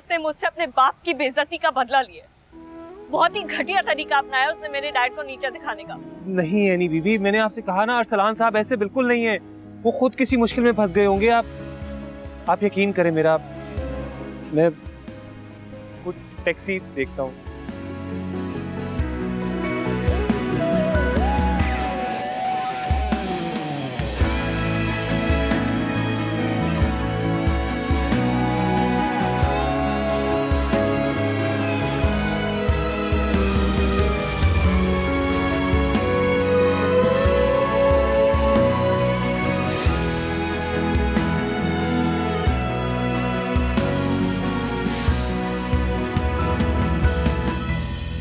उसने मुझसे अपने बाप की बेइज्जती का बदला लिया। बहुत ही घटिया तरीका अपनाया उसने मेरे डैड को नीचा दिखाने का। नहीं एनी बीबी, मैंने आपसे कहा ना, अरसलान साहब ऐसे बिल्कुल नहीं है। वो खुद किसी मुश्किल में फंस गए होंगे। आप यकीन करें मेरा, मैं कुछ टैक्सी देखता हूँ।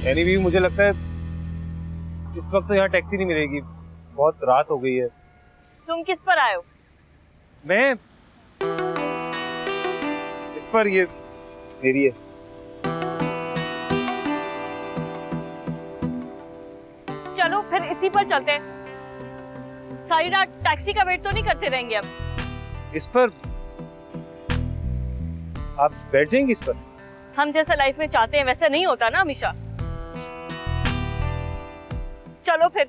यानी भी मुझे लगता है इस वक्त तो यहाँ टैक्सी नहीं मिलेगी, बहुत रात हो गई है। तुम किस पर आए हो? मैं इस पर, ये मेरी है। चलो फिर इसी पर चलते हैं। सारी रात टैक्सी का वेट तो नहीं करते रहेंगे अब। इस पर आप बैठ जाएंगे? इस पर हम जैसा लाइफ में चाहते हैं वैसा नहीं होता ना हमेशा। चलो फिर।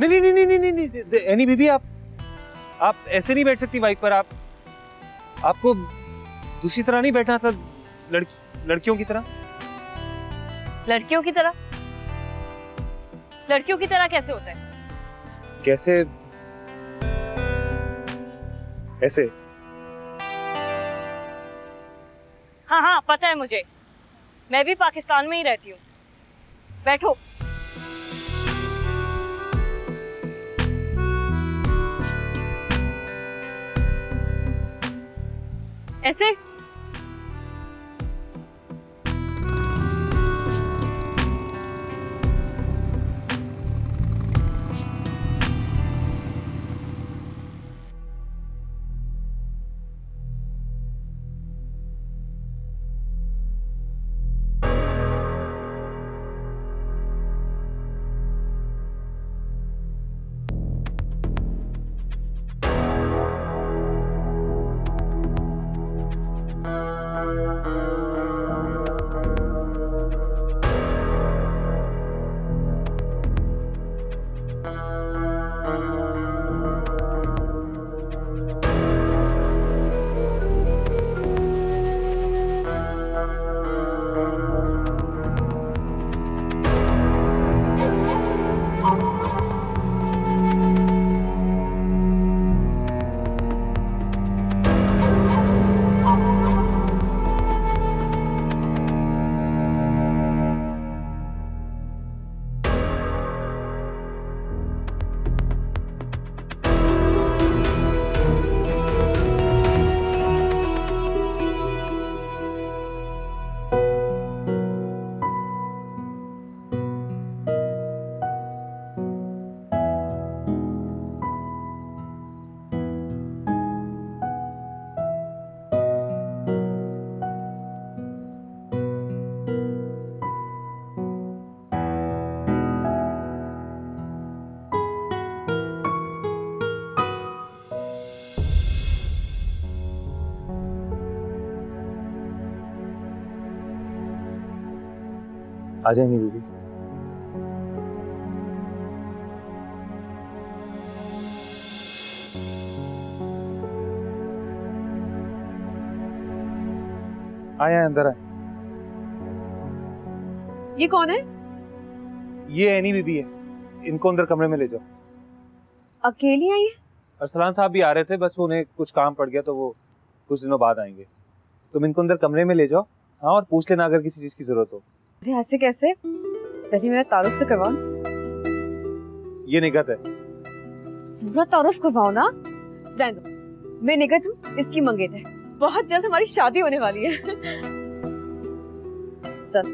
नहीं नहीं नहीं नहीं नहीं, नहीं एनी बीबी, आप ऐसे नहीं बैठ सकती बाइक पर। आपको दूसरी तरह नहीं बैठना था, लड़कियों की तरह। लड़कियों की तरह? लड़कियों की तरह कैसे होता है? कैसे? ऐसे। हाँ हाँ पता है मुझे, मैं भी पाकिस्तान में ही रहती हूँ। बैठो। ऐसे? आ जाएंगे दीदी। आए अंदर आए। ये कौन है? ये एनी बीबी है, इनको अंदर कमरे में ले जाओ। अकेली आई है? अरसलान साहब भी आ रहे थे, बस उन्हें कुछ काम पड़ गया तो वो कुछ दिनों बाद आएंगे। तुम इनको अंदर कमरे में ले जाओ। हाँ, और पूछ लेना अगर किसी चीज की जरूरत हो। ऐसे कैसे? पहले मेरा तारुफ तो करवाओ। ये निगत है। पूरा तारुफ करवाओ ना। मैं निगत हूँ, इसकी मंगेत है। बहुत जल्द हमारी शादी होने वाली है। चल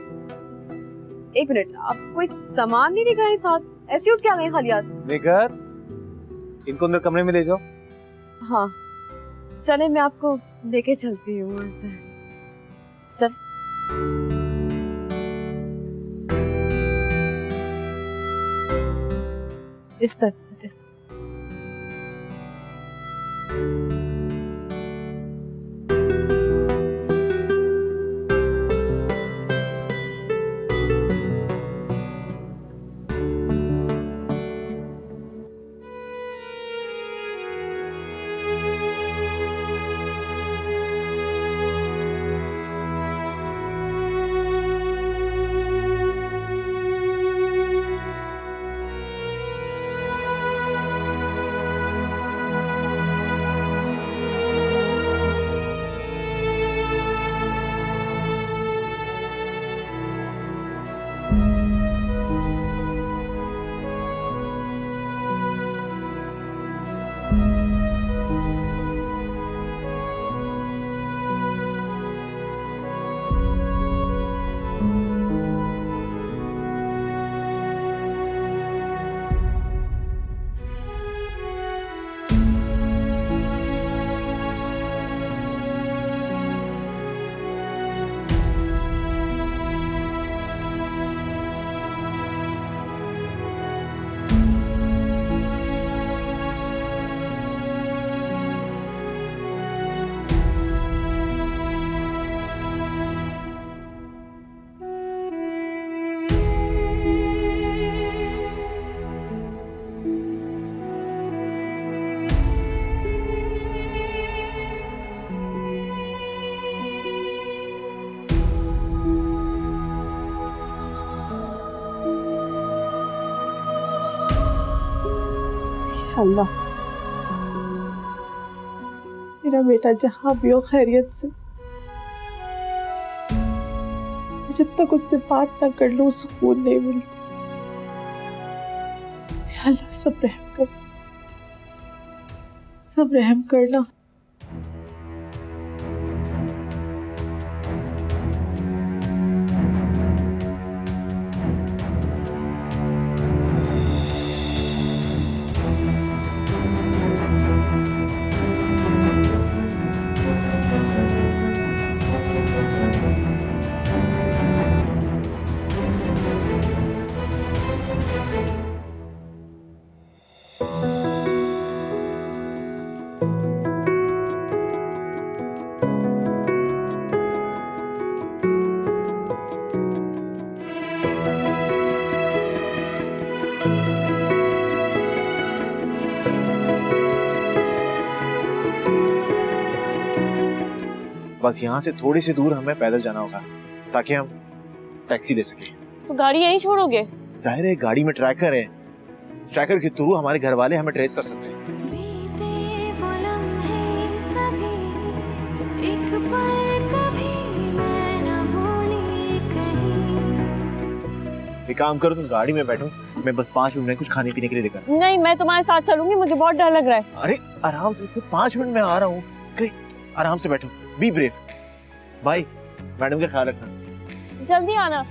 एक मिनट, आप कोई सामान नहीं लेकर आए साथ? ऐसे उठ के आ गए खाली हाथ? निगत, इनको अंदर कमरे में ले जाओ। हाँ चले, मैं आपको लेके चलती हूँ। चल। इस तरफ से, इस तरफ। अल्लाह, मेरा बेटा जहां भी हो खैरियत से। जब तक उससे बात ना कर लो सुकून नहीं मिलता। अल्लाह सब रहम कर, सब रहम करना। बस यहाँ से थोड़ी सी दूर हमें पैदल जाना होगा ताकि हम टैक्सी ले सके। तो गाड़ी यहीं छोड़ोगे? जाहिर है गाड़ी में ट्रैकर है, ट्रैकर के थ्रू हमारे घर वाले हमें ट्रेस कर सकते हैं। एक काम करो, तुम गाड़ी में बैठो, मैं बस 5 मिनट में कुछ खाने पीने के लिए लेकर। नहीं, मैं तुम्हारे साथ चलूंगी, मुझे बहुत डर लग रहा है। अरे आराम से, सिर्फ 5 मिनट में आ रहा हूँ, कहीं आराम से बैठो, बी ब्रेव। भाई मैडम का ख्याल रखना, जल्दी आना।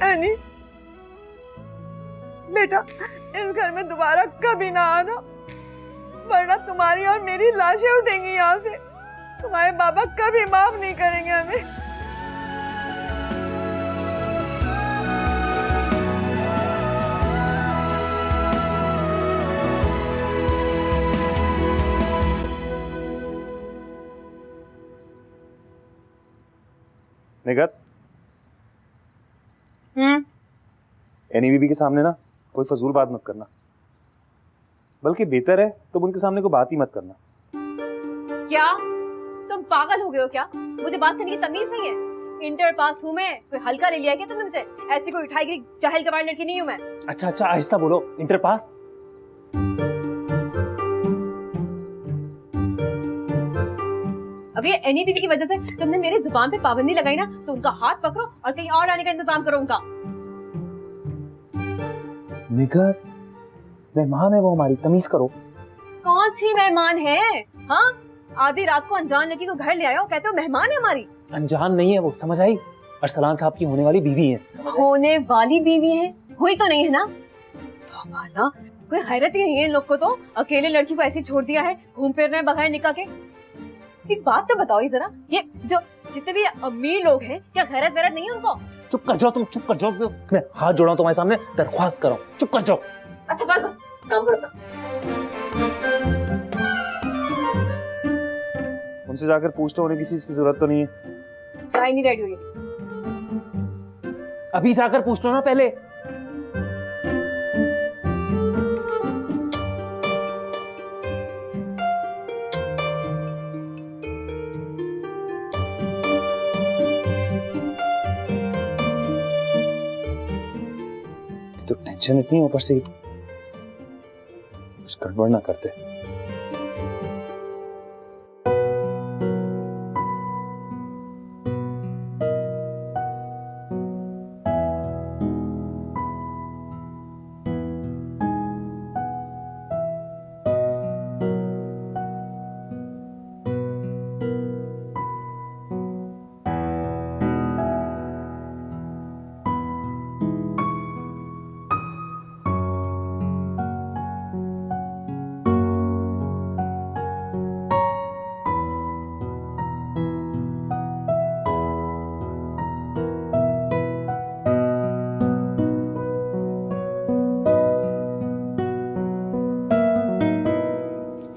एनी, बेटा इस घर में दोबारा कभी ना आना, वरना तुम्हारी और मेरी लाशें उठेंगी यहाँ से। तुम्हारे बाबा कभी माफ नहीं करेंगे हमें। निगत, एनी बीबी के सामने ना कोई फजूल बात मत करना, बल्कि बेहतर है तुम उनके सामने कोई बात ही मत करना। क्या तुम पागल हो गए हो क्या? मुझे बात करने की तमीज नहीं है। इंटर पास हूँ मैं, कोई हल्का ले लिया क्या तुमने मुझे? ऐसी कोई उठाई गिरी जाहिल गवार लड़की नहीं हूँ मैं। अच्छा अच्छा आहिस्ता बोलो, इंटर पास। अगर ये एनी बीबी की वजह से तुमने मेरी जुबान पे पाबंदी लगाई ना, तो उनका हाथ पकड़ो और कहीं और आने का इंतजाम करो उनका। निगत, मेहमान है वो हमारी, तमीज करो। कौन सी मेहमान है? हाँ, आधी रात को अनजान लड़की को घर ले आए हो, कहते हो मेहमान है हमारी। अनजान नहीं है वो, समझ आई? अरसलान साहब की होने वाली बीवी है। होने वाली बीवी है? हुई तो नहीं है ना? तो कोई खैरत ही नहीं है इन लोग को, तो अकेले लड़की को ऐसे छोड़ दिया है, घूम फिर रहे हैं बगैर निकाह के। एक बात तो बताओ जरा, ये जो जितने भी अमीर लोग हैं, क्या खैरत वैरत नहीं है उनको? चुप कर जाओ तुम, चुप कर जाओ। मैं हाथ जोड़ा हूं तुम्हारे सामने, दरख्वास्त कर रहा हूं, चुप कर जाओ। अच्छा बस बस, काम करो। उनसे जाकर पूछते होने किसी चीज की जरूरत तो नहीं है। चाय नहीं रेडी हुई? अभी जाकर पूछ लो ना पहले। तो टेंशन इतनी ऊपर से कुछ गड़बड़ ना करते।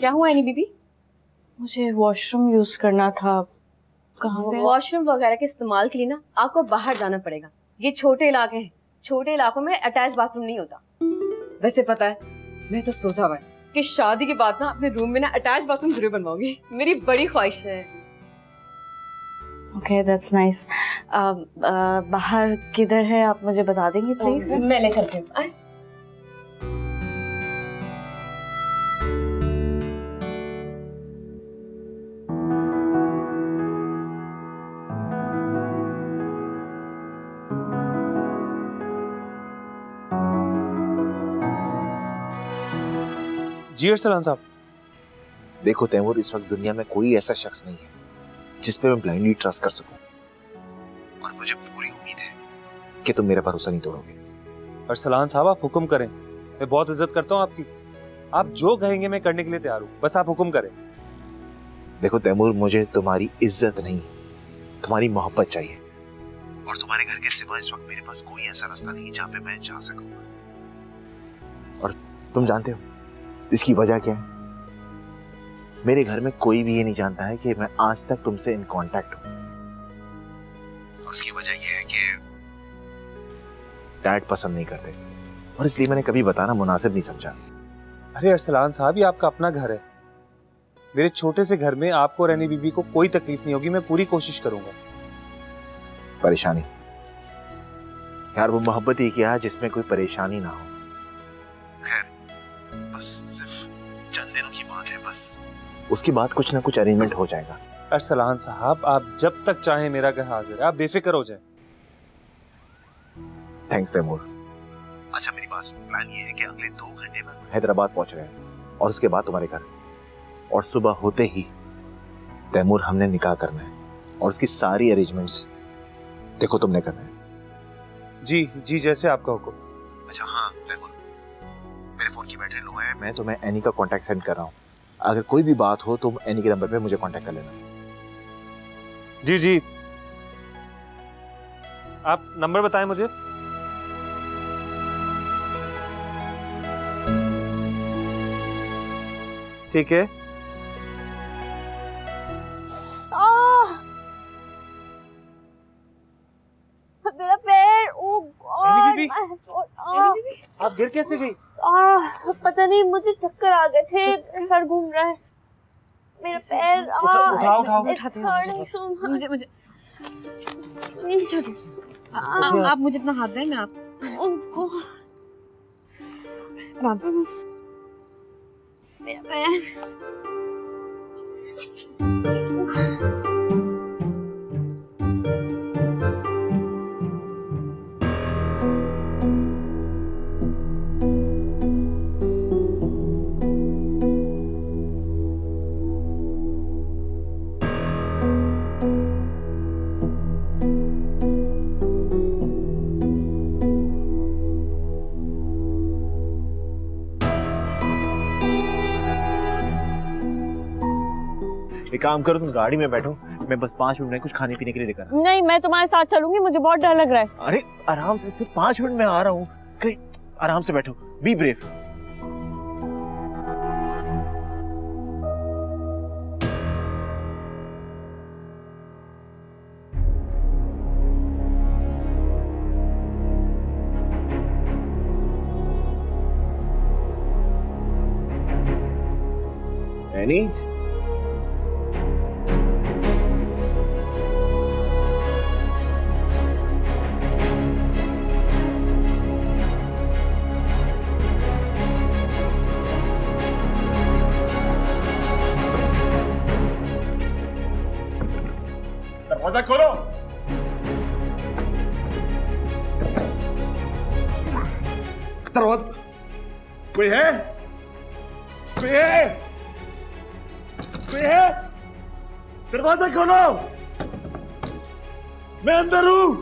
क्या हुआ एनी बीबी? मुझे वॉशरूम यूज करना था, कहाँ पे? वॉशरूम वगैरह के इस्तेमाल के लिए ना आपको बाहर जाना पड़ेगा। ये छोटे इलाके हैं, छोटे इलाकों में अटैच बाथरूम नहीं होता। वैसे पता है, मैं तो सोचा हुआ है कि शादी के बाद ना अपने रूम में ना अटैच बाथरूम जरूर बनवाऊंगी। मेरी बड़ी ख्वाहिश है। Okay, that's nice. बाहर किधर है आप मुझे बता देंगे प्लीज? मैं ले चलती हूँ। आए। जी अरसलान साहब। देखो तैमूर, इस वक्त दुनिया में कोई ऐसा शख्स नहीं है जिस पे मैं ब्लाइंडली ट्रस्ट कर सकूं, और मुझे पूरी उम्मीद है कि तुम मेरा भरोसा नहीं तोड़ोगे। अरसलान साहब आप हुक्म करें, मैं बहुत इज्जत करता हूँ आपकी। आप जो कहेंगे मैं करने के लिए तैयार हूँ, बस आप हुक्म करें। देखो तैमूर, मुझे तुम्हारी इज्जत नहीं, तुम्हारी मोहब्बत चाहिए, और तुम्हारे घर के सिवा इस वक्त मेरे पास कोई ऐसा रास्ता नहीं जहाँ पे मैं जा सकूं। और तुम जानते हो इसकी वजह क्या है? मेरे घर में कोई भी ये नहीं जानता है कि मैं आज तक तुमसे इन कांटेक्ट हूं, और उसकी वजह यह है कि डैड पसंद नहीं करते, और इसलिए मैंने कभी बताना मुनासिब नहीं समझा। अरे अरसलान साहब, ये आपका अपना घर है। मेरे छोटे से घर में आपको और रैनी बीबी को कोई तकलीफ नहीं होगी, मैं पूरी कोशिश करूंगा। परेशानी यार, वो मोहब्बत ही क्या है जिसमें कोई परेशानी ना हो। खैर, बस सिर्फ चंद दिनों की बात है, बस उसके बाद कुछ ना कुछ अरेंजमेंट हो जाएगा। अरसलान साहब, आप जब तक चाहें मेरा घर हाजिर है, आप बेफिक्र हो जाएं। थैंक्स तैमूर। अच्छा मेरी बात सुनो, प्लान ये है कि अगले 2 घंटे में हैदराबाद पहुंच रहे हैं, और उसके बाद तुम्हारे घर, और सुबह होते ही तैमूर हमने निकाह करना है, और उसकी सारी अरेंजमेंट्स देखो तुमने करना है। जी जी, जैसे आपका हुक्म। अच्छा हाँ तैमूर, मेरे फोन की बैटरी लो है, मैं तुम्हें एनी का कांटेक्ट सेंड कर रहा हूँ। अगर कोई भी बात हो तुम एनी के नंबर पे मुझे कांटेक्ट कर लेना। जी जी, आप नंबर बताएं मुझे। ठीक है। मेरा पैर, ओ गॉड। बीबी, आप गिर कैसे गई? पता नहीं, मुझे चक्कर आ गए थे, सर घूम रहा है, मेरा पैर। उठाओ उठाओ। It's hurting so much. मुझे नहीं छोड़ो। आप मुझे अपना हाथ दें, मैं आप उनको आराम से। मेरा पैर। एक काम करो, तुम गाड़ी में बैठो, मैं बस 5 मिनट में कुछ खाने पीने के लिए लेकर। नहीं, मैं तुम्हारे साथ चलूंगी, मुझे बहुत डर लग रहा है। अरे आराम से, सिर्फ 5 मिनट में आ रहा हूँ, कहीं आराम से बैठो, बी ब्रेव। एनी, दरवाजा खोलो। दरवाजा, कोई है? कोई है? कोई है? दरवाजा खोलो, मैं अंदर हूं।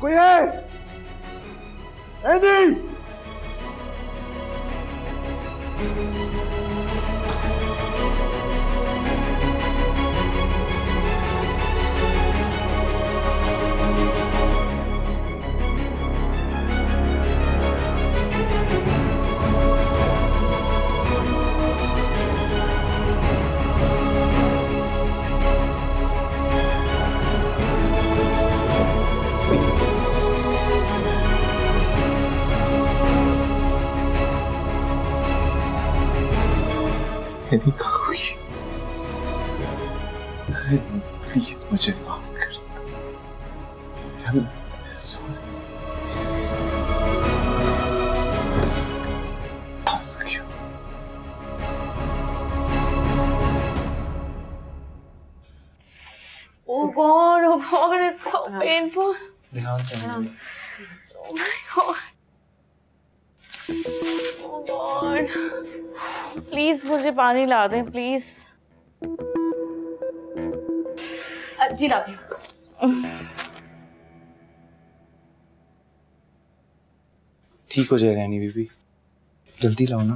कोई है? एनी? नहीं खाऊंगी। प्लीज मुझे माफ कर दो। सॉरी। फंस गया। Oh God, it's so painful. ध्यान से Oh my God. Oh God. Please मुझे पानी ला दें, please. जी लाती हूँ। ठीक हो जाएगा नहीं बीबी, जल्दी लाओ ना।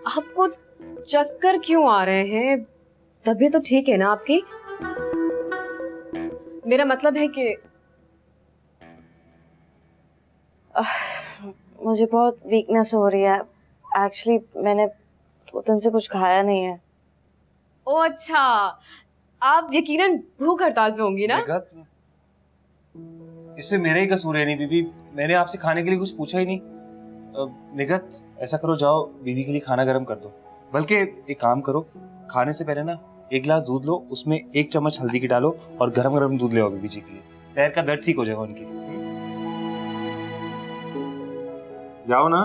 आपको चक्कर क्यों आ रहे हैं? तबीयत तो ठीक है ना आपकी? मेरा मतलब है कि मुझे बहुत वीकनेस हो रही है। एक्चुअली मैंने 2 दिन से कुछ खाया नहीं है। ओ अच्छा, आप यकीनन भूख हड़ताल पे होंगी ना? इसमें मेरा ही कसूर है नहीं बीबी, मैंने आपसे खाने के लिए कुछ पूछा ही नहीं। निगत, ऐसा करो, जाओ बीबी के लिए खाना गर्म कर दो। बल्कि एक काम करो, खाने से पहले ना 1 गिलास दूध लो, उसमें 1 चम्मच हल्दी की डालो और गरम गरम दूध ले आओ बीबी जी के लिए। पैर का दर्द ठीक हो जाएगा उनकी। जाओ ना।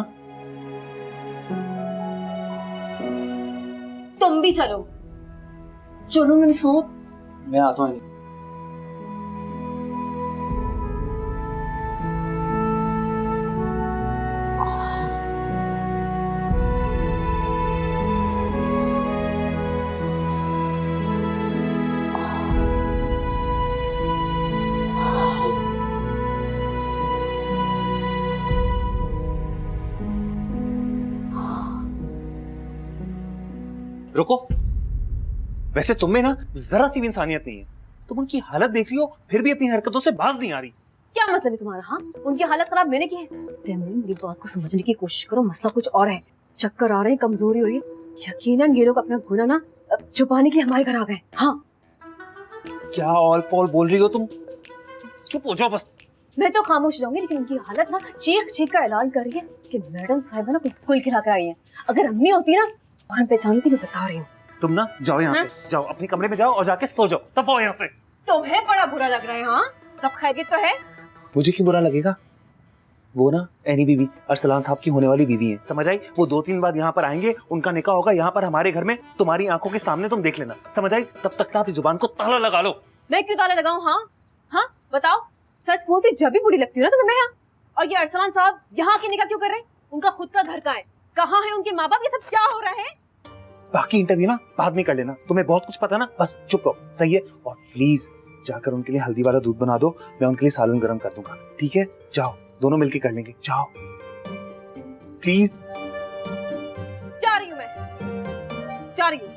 तुम भी चलो। चलो मेरे साथ। मैं आता हूँ। रुको, वैसे तुम में ना जरा सी भी इंसानियत नहीं है। तुम उनकी हालत देख रही हो, फिर भी अपनी हरकतों से बाज नहीं आ रही। क्या मतलब है तुम्हारा? हाँ, उनकी हालत खराब मैंने की है? तैमूर, मेरी बात को समझने की कोशिश करो, मसला कुछ और है। चक्कर आ रहे हैं, कमजोरी हो रही है। यकीनन ये लोग अपना गुनाह ना छुपाने के लिए हमारे घर आ गए। हाँ। क्या ऑल पॉल बोल रही हो तुम? चुप हो जाओ बस। मैं तो खामोश रहूंगी, लेकिन उनकी हालत ना चीख चीख कर ऐलान कर रही है कि मैडम साहिबा ना कुल खिला कर आई है। अगर अम्मी होती ना और हम पहचानी थी, मैं बता रही हूँ। तुम ना जाओ यहाँ से, जाओ अपने कमरे में जाओ और जाके सो जाओ। तब आओ यहाँ से। तुम्हें बड़ा बुरा लग रहा है? हाँ, सब खैरियत तो है? मुझे क्यों बुरा लगेगा? वो ना एनी बीवी अरसलान साहब की होने वाली बीवी है, समझ आई? वो 2-3 बाद यहाँ पर आएंगे, उनका निकाह होगा यहाँ पर हमारे घर में, तुम्हारी आंखों के सामने, तुम देख लेना, समझ आई? तब तक आप जुबान को ताला लगा लो। मैं क्यों ताला लगाऊं? हाँ हाँ बताओ, सच बोलती जब भी बुरी लगती है ना तुम्हें मैं? और ये अरसलान साहब यहाँ के निकाह क्यों कर रहे हैं? उनका खुद का घर कहाँ है? कहाँ है उनके माँ बाप? ये सब क्या हो रहा है? बाकी इंटरव्यू ना बाद में कर लेना, तुम्हें बहुत कुछ पता ना, बस चुप रहो, सही है? और प्लीज जाकर उनके लिए हल्दी वाला दूध बना दो, मैं उनके लिए सालन गर्म कर दूंगा, ठीक है? जाओ, दोनों मिलके कर लेंगे, जाओ प्लीज। जा रही हूँ मैं, जा रही हूँ।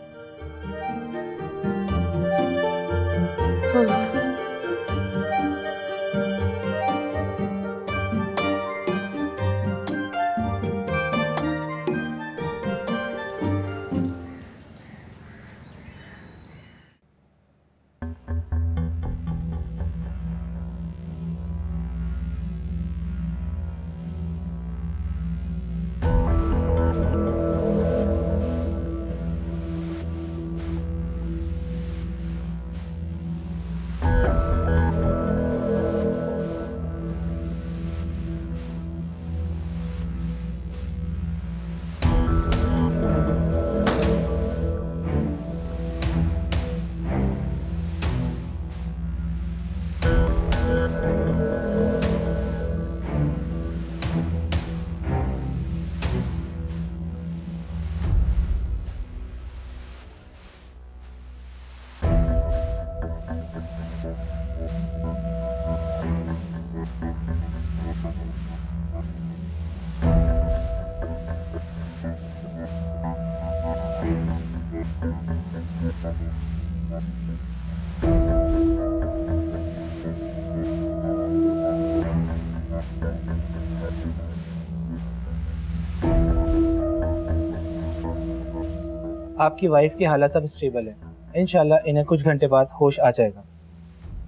आपकी वाइफ की हालत अब स्टेबल है, इंशाल्लाह इन्हें कुछ घंटे बाद होश आ जाएगा।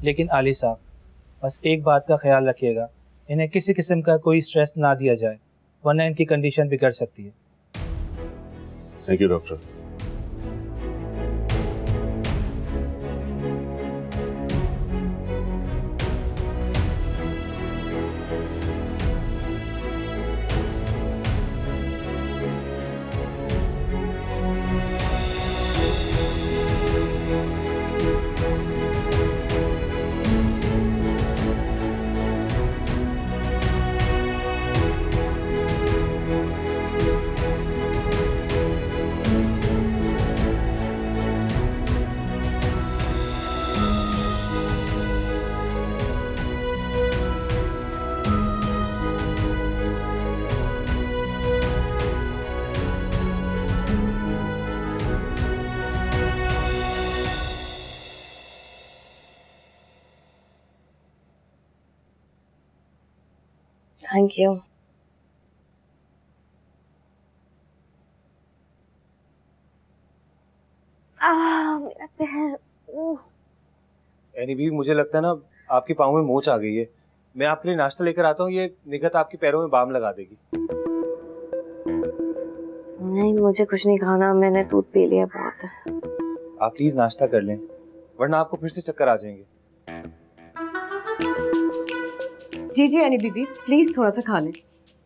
लेकिन आली साहब, बस एक बात का ख्याल रखिएगा, इन्हें किसी किस्म का कोई स्ट्रेस ना दिया जाए, वरना इनकी कंडीशन बिगड़ सकती है। Thank you doctor. Thank you. मेरा पैर। एनी भी मुझे लगता है ना आपके पाँव में मोच आ गई है। मैं आपके लिए नाश्ता लेकर आता हूँ, ये निगहत आपके पैरों में बाम लगा देगी। नहीं, मुझे कुछ नहीं खाना, मैंने दूध पी लिया बहुत है। आप प्लीज नाश्ता कर लें, वरना आपको फिर से चक्कर आ जाएंगे। जी जी यानी बीबी, प्लीज थोड़ा सा खा लें,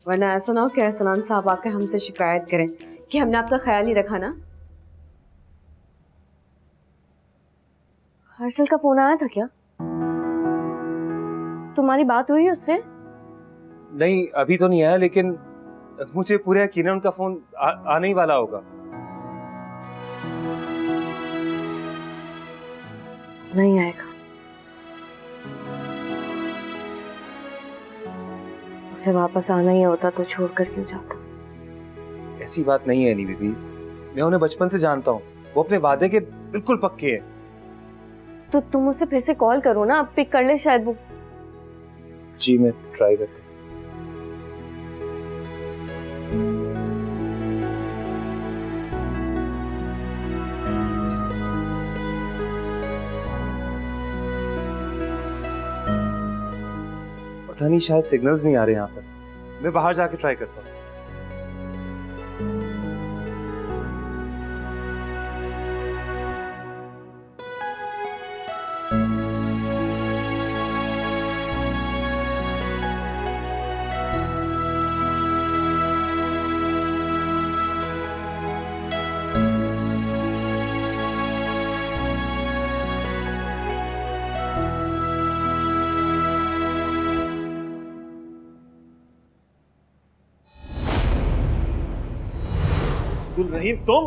वरना ऐसा ना हो कि अरसलान साहब आकर हमसे शिकायत करें कि हमने आपका ख्याल नहीं रखा ना। हर्षल का फोन आया था क्या? तुम्हारी बात हुई उससे? नहीं, अभी तो नहीं आया, लेकिन मुझे पूरा यकीन है उनका फोन आने ही वाला होगा। नहीं आएगा। उसे वापस आना ही होता तो छोड़कर क्यों जाता? ऐसी बात नहीं है नी बीबी, मैं उन्हें बचपन से जानता हूँ, वो अपने वादे के बिल्कुल पक्के हैं। तो तुम उसे फिर से कॉल करो ना, अब पिक कर ले शायद वो। जी मैं ट्राई करता हूँ। पता नहीं, शायद सिग्नल्स नहीं आ रहे यहाँ पर। मैं बाहर जाके ट्राई करता हूँ। अब्दुल रहीम, तुम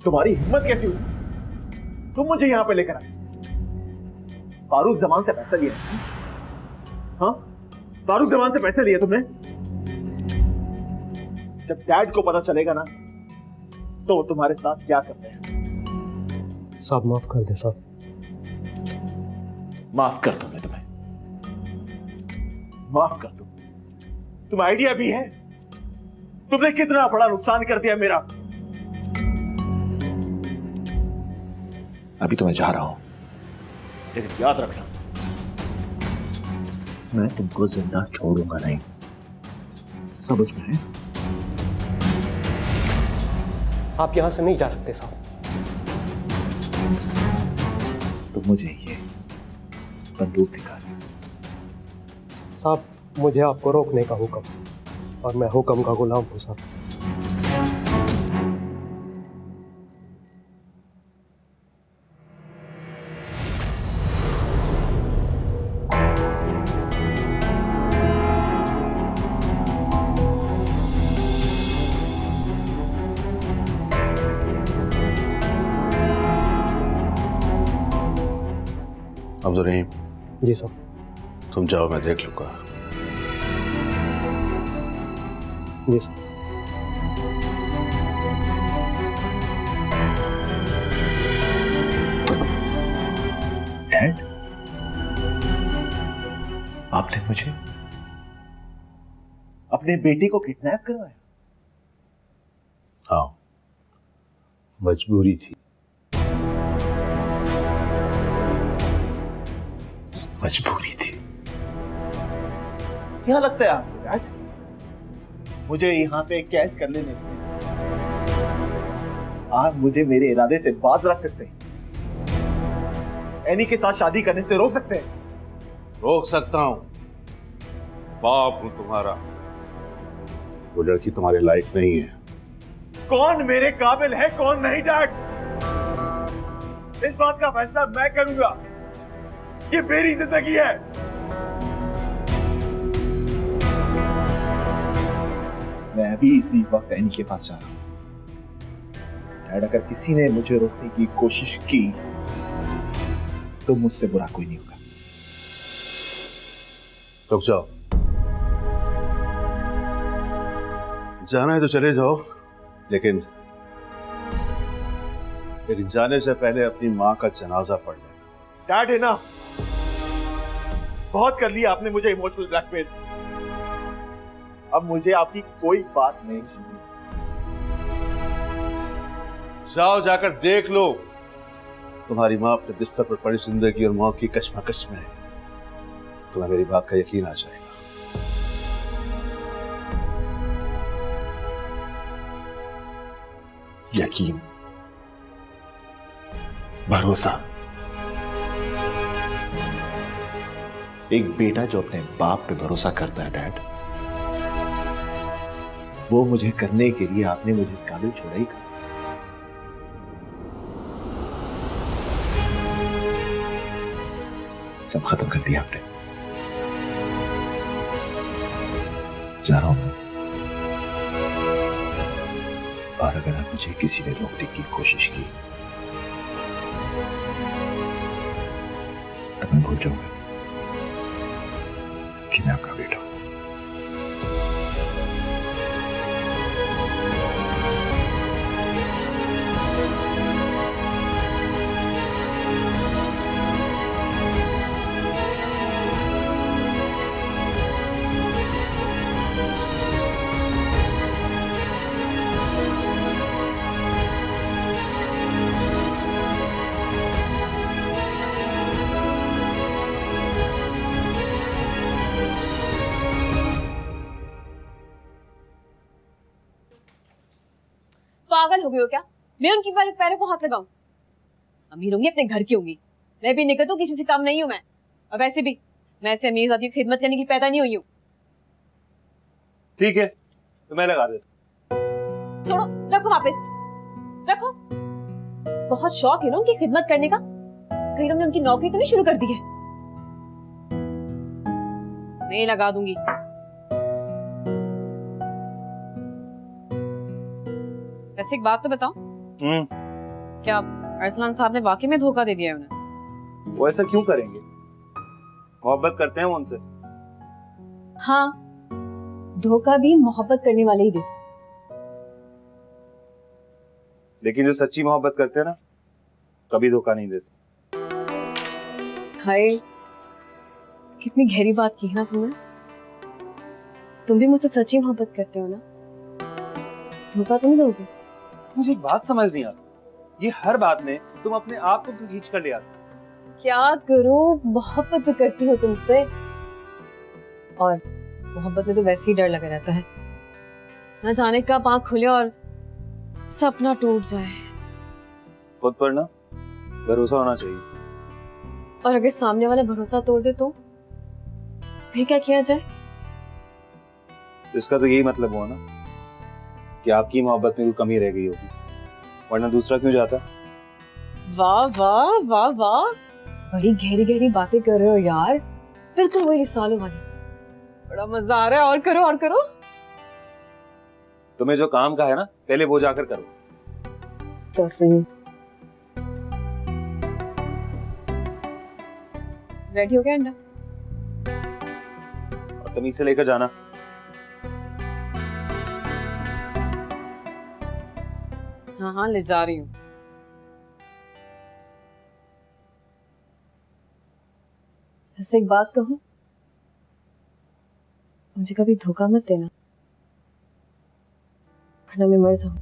तुम्हारी हिम्मत कैसी हुई? तुम मुझे यहां पे लेकर आए, फारूक जमान से पैसा लिया? हाँ, फारूक जमान से पैसे लिए तुमने? जब डैड को पता चलेगा ना तो वो तुम्हारे साथ क्या करते हैं। साहब माफ कर दे साहब। माफ कर दूं मैं तुम्हें, माफ कर दूं। तुम आइडिया भी है? तुमने कितना बड़ा नुकसान कर दिया मेरा। अभी तो मैं जा रहा हूं, लेकिन याद रखना, मैं तुमको जिंदा छोड़ूंगा नहीं, समझ में है? आप यहाँ से नहीं जा सकते साहब। तो मुझे ये बंदूक दिखा। साहब मुझे आपको रोकने का हुक्म, और मैं हुक्म का गुलाम हूँ साहब। अब्दुल रहीम, जी साहब। तुम जाओ, मैं देख लूंगा। जी साहब। डैड, आपने मुझे अपने बेटे को किडनैप करवाया? हाँ, मजबूरी थी। मजबूरी थी। क्या लगता है आपको डैड, मुझे यहाँ पे कैद कर लेने से आप मुझे मेरे इरादे से बाज रख सकते हैं? एनी के साथ शादी करने से रोक सकते हैं? रोक सकता हूं, बाप हूं तुम्हारा। वो लड़की तुम्हारे लायक नहीं है। कौन मेरे काबिल है कौन नहीं डैड, इस बात का फैसला मैं करूंगा। ये मेरी जिंदगी है। मैं अभी इसी वक्त एनी के पास जा रहा हूं। डैड, अगर किसी ने मुझे रोकने की कोशिश की तो मुझसे बुरा कोई नहीं होगा। रुक जाओ, जाना है तो चले जाओ, लेकिन जाने से पहले अपनी मां का जनाजा पढ़ लेना। डैड है ना, बहुत कर लिया आपने मुझे इमोशनल ब्लैकमेल। अब मुझे आपकी कोई बात नहीं सुननी। जाओ, जाकर देख लो, तुम्हारी मां अपने बिस्तर पर पड़ी जिंदगी और मौत की कश्मकश में है। तुम्हें मेरी बात का यकीन आ जाएगा। यकीन, भरोसा। एक बेटा जो अपने बाप पे भरोसा करता है डैड, वो मुझे करने के लिए आपने मुझे इस काबिल छोड़ा ही कहा। सब खत्म कर दिया आपने। जा रहा हूं मैं, और अगर आप मुझे किसी ने रोकने की कोशिश की तब मैं भूल जाऊंगा कि मैं आपका बेटा हूं। पागल हो गई हो क्या? मैं उनकी पैरों को हाथ लगाऊं? अमीर होंगी, अपने घर की होंगी। मैं भी निकलती हूँ, किसी से कम नहीं हूं मैं। और वैसे भी मैं ऐसे अमीर जाति की खिदमत करने की पैदा नहीं हुई हूँ। ठीक है, तो मैं लगा देता। छोड़ो, रखो वापस, रखो। बहुत शौक है ना उनकी खिदमत करने का। कहीं तुमने उनकी नौकरी तो नहीं शुरू कर दी है? मैं लगा दूंगी। वैसे एक बात तो बताओ, क्या अरसलान साहब ने वाकई में धोखा दे दिया है उन्हें? वो ऐसा क्यों करेंगे? मोहब्बत करते हैं वो उनसे। हाँ, धोखा भी मोहब्बत करने वाले ही देते। लेकिन जो सच्ची मोहब्बत करते हैं ना, कभी धोखा नहीं देते। हाय, कितनी गहरी बात की है ना तुमने। तुम भी मुझसे सच्ची मोहब्बत करते हो ना? धोखा तुम दोगे? मुझे एक बात समझ नहीं आती, ये हर बात में तुम अपने आप को क्यों खींच कर ले आते? क्या करूं, मोहब्बत जो करती हो तुमसे। और मोहब्बत में तो वैसे ही डर लगा रहता है, ना जाने कब आंख खुले और सपना टूट जाए। खुद पर ना भरोसा होना चाहिए। और अगर सामने वाला भरोसा तोड़ दे तो फिर क्या किया जाए? इसका तो यही मतलब हुआ ना कि आपकी मोहब्बत में कोई कमी रह गई होगी, वरना दूसरा क्यों जाता? वाह वाह वाह वाह, बड़ी गहरी गहरी बातें कर रहे हो यार, बिल्कुल वही रिसालों वाली। बड़ा मजा आ रहा है, और करो और करो। तुम्हें जो काम का है ना, पहले वो जाकर करो। कर रही हूँ। रेडी हो गया अंडा? और तमीज से लेकर जाना। हाँ हाँ, ले जा रही हूँ। वैसे एक बात कहूँ, मुझे कभी धोखा मत देना, वरना मैं मर जाऊँ।